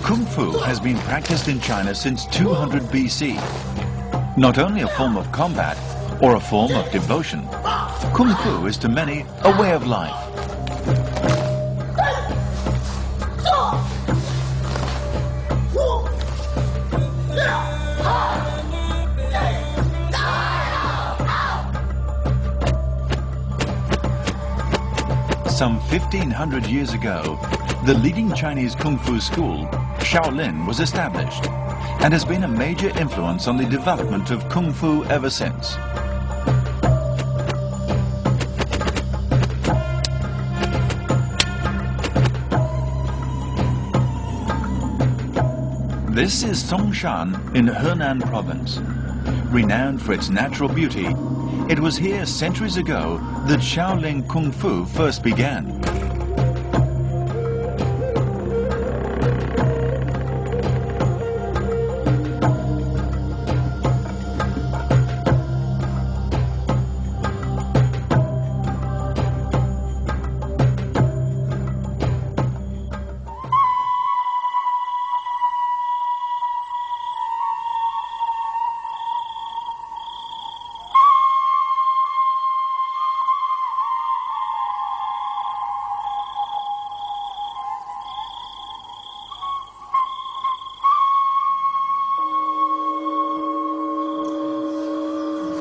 Kung Fu has been practiced in China since 200 BC. Not only a form of combat or a form of devotion, Kung Fu is to many a way of life. Some 1500 years ago, the leading Chinese Kung Fu school, Shaolin, was established and has been a major influence on the development of Kung Fu ever since. This is Songshan in Henan province. Renowned for its natural beauty, it was here centuries ago that Shaolin Kung Fu first began.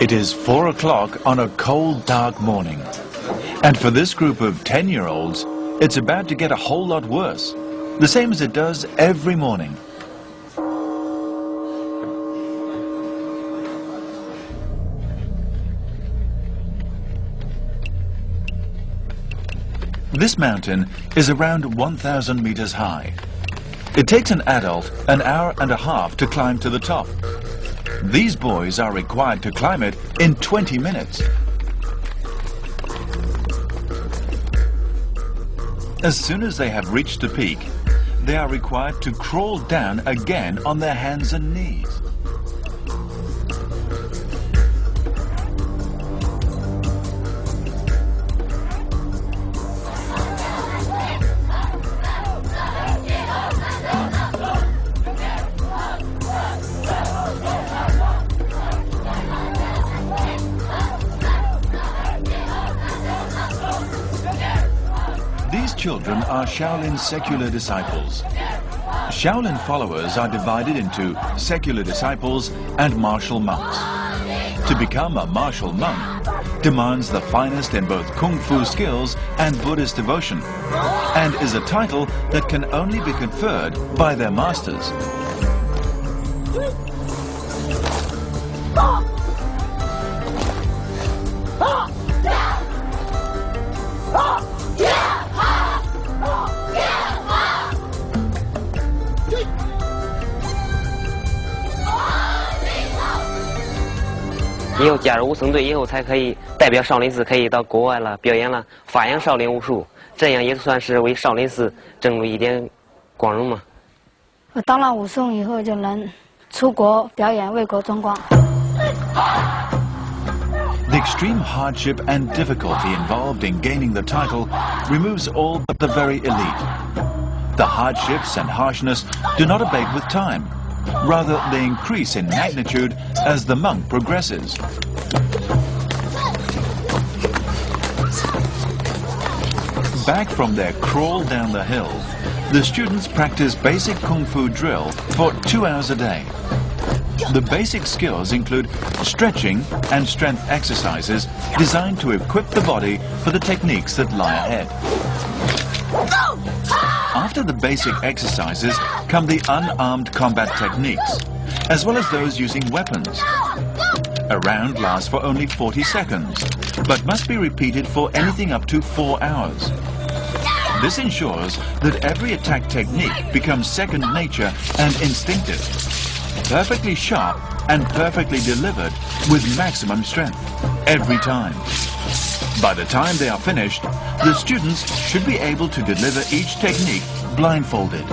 It is 4 o'clock on a cold, dark morning. And for this group of 10-year-olds, it's about to get a whole lot worse. The same as it does every morning. This mountain is around 1,000 meters high. It takes an adult an hour and a half to climb to the top. These boys are required to climb it in 20 minutes. As soon as they have reached the peak, they are required to crawl down again on their hands and knees. These children are Shaolin secular disciples. Shaolin followers are divided into secular disciples and martial monks. To become a martial monk demands the finest in both Kung Fu skills and Buddhist devotion, and is a title that can only be conferred by their masters.以后加入武僧队以后，才可以代表少林寺可以到国外了，表演了，发扬少林武术，这样也算是为少林寺争入一点光荣嘛。我当了武僧以后，就能出国表演，为国争光。The extreme hardship and difficulty involved in gaining the title removes all but the very elite. The hardships and harshness do not abate with time. Rather, they increase in magnitude as the monk progresses. Back from their crawl down the hill, the students practice basic Kung Fu drill for 2 hours a day. The basic skills include stretching and strength exercises designed to equip the body for the techniques that lie ahead. After the basic exercises come the unarmed combat techniques, as well as those using weapons. A round lasts for only 40 seconds, but must be repeated for anything up to 4 hours. This ensures that every attack technique becomes second nature and instinctive, perfectly sharp and perfectly delivered with maximum strength, every time. By the time they are finished, the students should be able to deliver each technique blindfolded.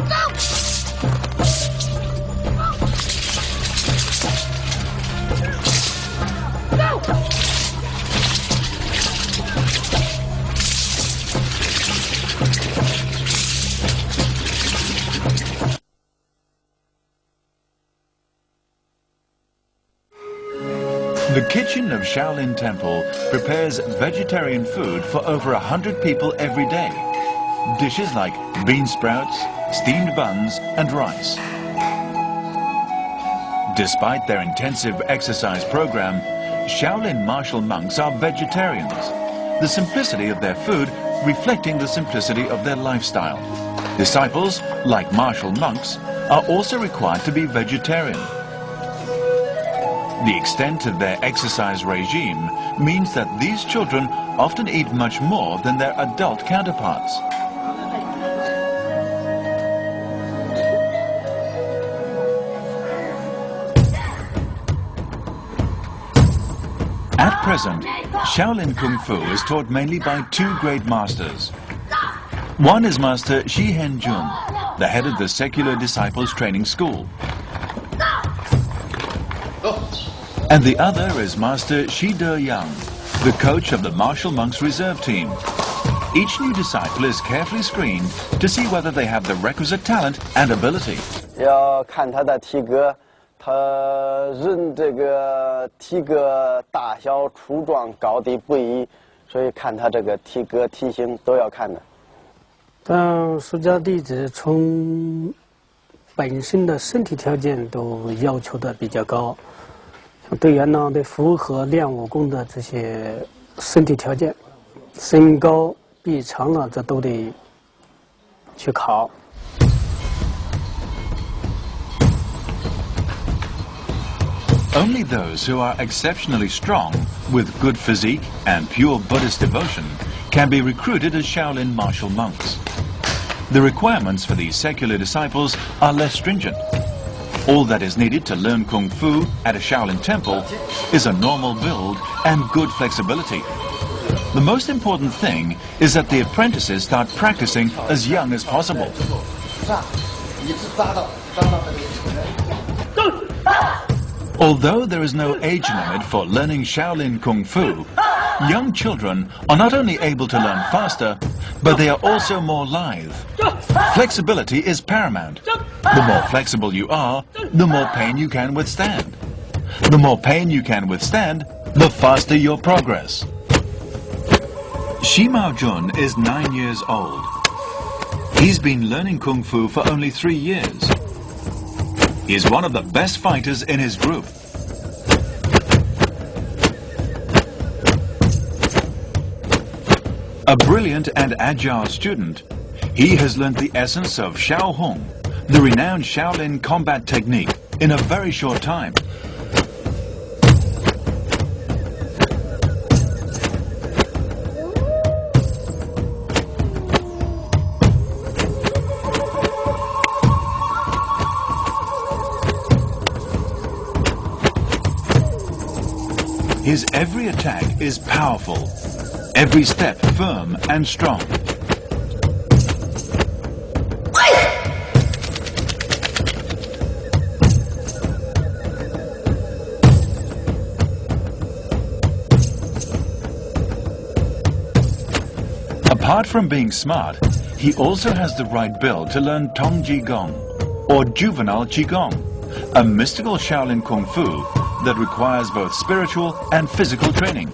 The kitchen of Shaolin Temple prepares vegetarian food for over 100 people every day. Dishes like bean sprouts, steamed buns and rice. Despite their intensive exercise program, Shaolin martial monks are vegetarians, the simplicity of their food reflecting the simplicity of their lifestyle. Disciples, like martial monks, are also required to be vegetarian. The extent of their exercise regime means that these children often eat much more than their adult counterparts. At present, Shaolin Kung Fu is taught mainly by two great masters. One is Master Shi Henjun, the head of the secular disciples training school. And the other is Master Shi De-yang, the coach of the martial monks reserve team. Each new disciple is carefully screened to see whether they have the requisite talent and ability. 要看他的体格，他人这个体格大小、粗壮、高低不一，所以看他这个体格、体型都要看的。但出家弟子从本身的身体条件都要求的比较高。 队员呢得符合练武功的这些身体条件，身高、臂长啊，这都得去考。 Only those who are exceptionally strong, with good physique and pure Buddhist devotion, can be recruited as Shaolin martial monks. The requirements for these secular disciples are less stringent. All that is needed to learn Kung Fu at a Shaolin temple is a normal build and good flexibility. The most important thing is that the apprentices start practicing as young as possible. Although there is no age limit for learning Shaolin Kung Fu, young children are not only able to learn faster, but they are also more lithe. Flexibility is paramount. The more flexible you are, the more pain you can withstand. The more pain you can withstand, the faster your progress. Shi Mao-jun is 9 years old. He's been learning Kung Fu for only 3 years. He is one of the best fighters in his group. A brilliant and agile student, he has learned the essence of Shaohong, the renowned Shaolin combat technique, in a very short time. His every attack is powerful, every step firm and strong. Apart from being smart, he also has the right build to learn Tongji Gong, or juvenile Qigong, a mystical Shaolin Kung Fu that requires both spiritual and physical training.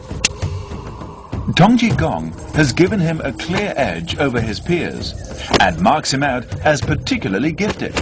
Tongji Gong has given him a clear edge over his peers and marks him out as particularly gifted.